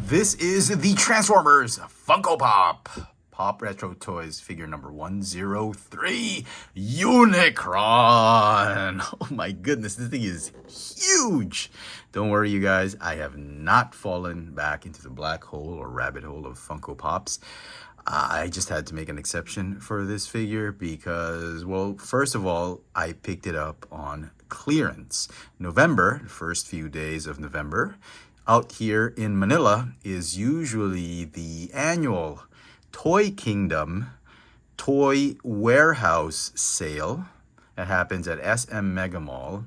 This is the Transformers Funko Pop. Pop Retro Toys figure number 103, Unicron. Oh my goodness, this thing is huge. Don't worry, you guys, I have not fallen back into the black hole or rabbit hole of Funko Pops. I just had to make an exception for this figure because, well, first of all, I picked it up on clearance. November, the first few days of November, out here in Manila is usually the annual Toy Kingdom Toy Warehouse sale that happens at SM Mega Mall.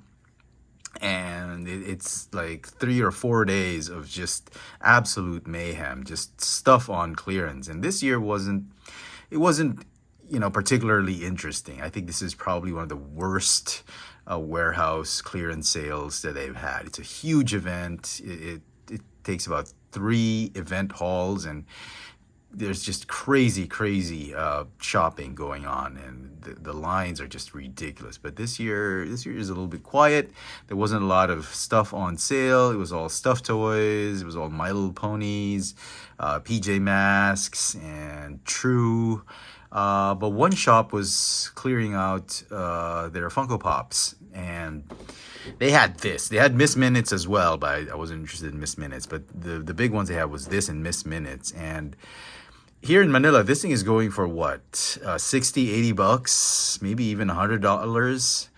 And it's like 3 or 4 days of just absolute mayhem, just stuff on clearance. And this year wasn't particularly interesting. I think this is probably one of the worst warehouse clearance sales that they've had. It's a huge event. It takes about 3 event halls, and there's just crazy shopping going on, and the lines are just ridiculous. But this year is a little bit quiet. There wasn't a lot of stuff on sale. It was all stuffed toys. It was all My Little Ponies, PJ Masks, and True. But one shop was clearing out their Funko Pops, and they had this. They had Miss Minutes as well, but I wasn't interested in Miss Minutes. But the big ones they had was this and Miss Minutes. And here in Manila, this thing is going for what? 60, 80 bucks, maybe even $100.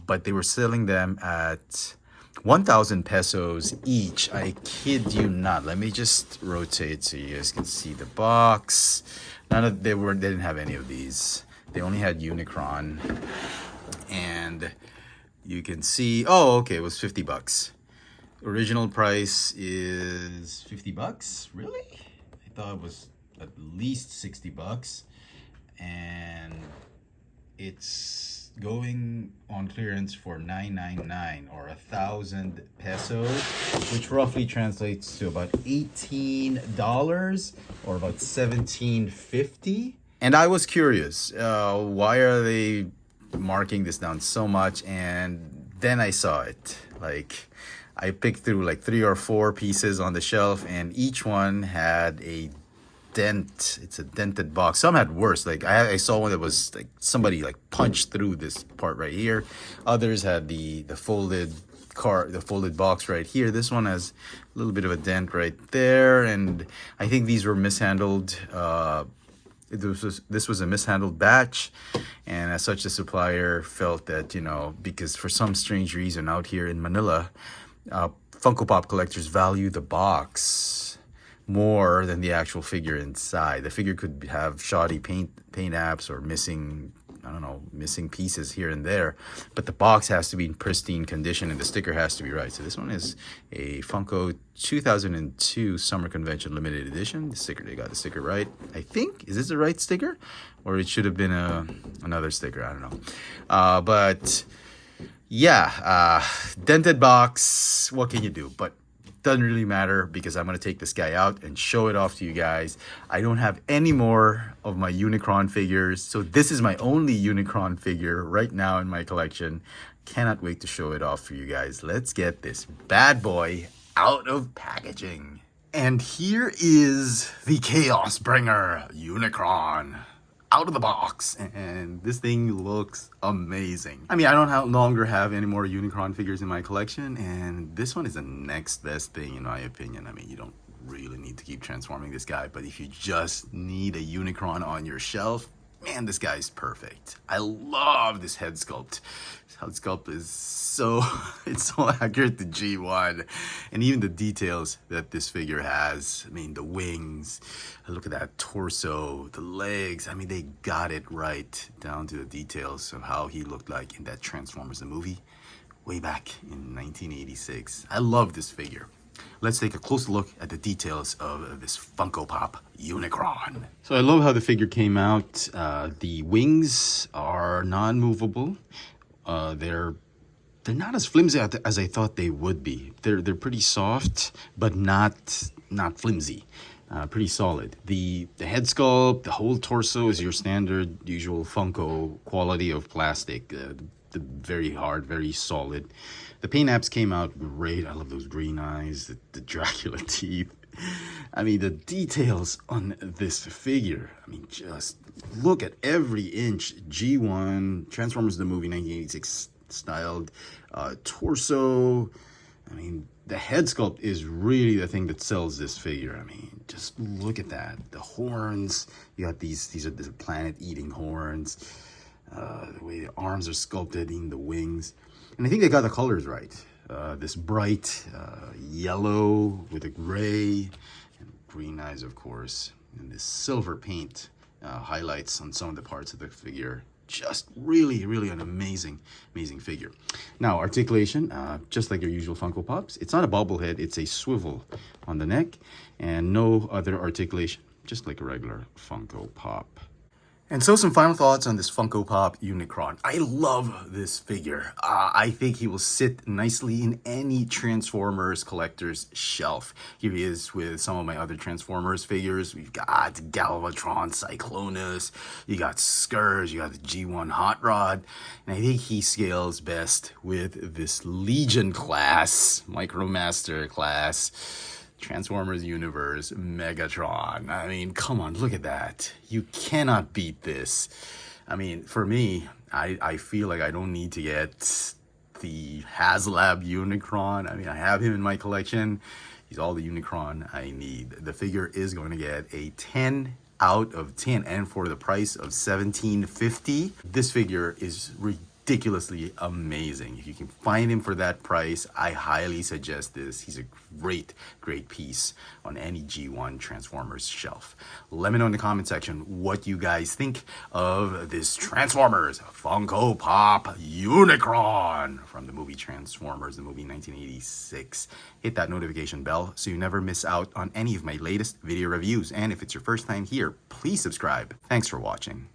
But they were selling them at 1,000 pesos each. I kid you not. Let me just rotate so you guys can see the box. They didn't have any of these. They only had Unicron. And you can see, oh, okay, it was 50 bucks. Original price is 50 bucks? Really? I thought it was at least 60 bucks. And it's going on clearance for 999 or 1,000 pesos, which roughly translates to about $18 or about $17.50. And I was curious, why are they marking this down so much? And then I saw it. Like, I picked through like 3 or 4 pieces on the shelf, and each one had a dent. It's a dented box. Some had worse. Like I saw one that was like somebody like punched through this part right here. Others had the folded box right here. This one has a little bit of a dent right there, and I think these were mishandled. This was a mishandled batch, and as such the supplier felt that, because for some strange reason out here in Manila, Funko Pop collectors value the box more than the actual figure inside. The figure could have shoddy paint apps or missing pieces here and there, but the box has to be in pristine condition and the sticker has to be right. So this one is a Funko 2002 Summer Convention limited edition. They got the sticker right. I think, is this the right sticker, or it should have been another sticker? I don't know. But yeah, dented box. What can you do? But doesn't really matter because I'm going to take this guy out and show it off to you guys. I don't have any more of my Unicron figures, so this is my only Unicron figure right now in my collection. Cannot wait to show it off for you guys. Let's get this bad boy out of packaging. And here is the Chaos Bringer Unicron out of the box, and this thing looks amazing. I mean, I don't longer have any more Unicron figures in my collection, and this one is the next best thing in my opinion. I mean, you don't really need to keep transforming this guy, but if you just need a Unicron on your shelf, man, this guy is perfect. I love this head sculpt. This head sculpt is it's so accurate to G1. And even the details that this figure has. I mean, the wings, look at that torso, the legs. I mean, they got it right down to the details of how he looked like in that Transformers the movie way back in 1986. I love this figure. Let's take a close look at the details of this Funko Pop Unicron. So I love how the figure came out. The wings are non-movable. They're not as flimsy as I thought they would be. They're pretty soft, but not flimsy. Pretty solid. The head sculpt, the whole torso is your standard, usual Funko quality of plastic. Very hard, very solid. The paint apps came out great. I love those green eyes, the Dracula teeth. I mean, the details on this figure, I mean, just look at every inch. G1, Transformers the movie, 1986 styled torso. I mean, the head sculpt is really the thing that sells this figure. I mean, just look at that. The horns, you got these are the planet-eating horns. The way the arms are sculpted, in the wings. And I think they got the colors right. This bright yellow with a gray and green eyes, of course. And this silver paint highlights on some of the parts of the figure. Just really, really an amazing figure. Now, articulation, just like your usual Funko Pops. It's not a bobblehead, it's a swivel on the neck. And no other articulation, just like a regular Funko Pop. And so some final thoughts on this Funko Pop Unicron. I love this figure. I think he will sit nicely in any Transformers collector's shelf. Here he is with some of my other Transformers figures. We've got Galvatron, Cyclonus, you got Scourge, you got the G1 Hot Rod. And I think he scales best with this Legion class, Micromaster class, Transformers Universe, Megatron. I mean, come on, look at that. You cannot beat this. I mean, for me, I feel like I don't need to get the HasLab Unicron. I mean, I have him in my collection. He's all the Unicron I need. The figure is going to get a 10 out of 10, and for the price of $17.50, this figure is ridiculously amazing. If you can find him for that price, I highly suggest this. He's a great piece on any G1 Transformers shelf. Let me know in the comment section what you guys think of this Transformers Funko Pop Unicron from the movie Transformers, the movie 1986. Hit that notification bell so you never miss out on any of my latest video reviews. And if it's your first time here, please subscribe. Thanks for watching.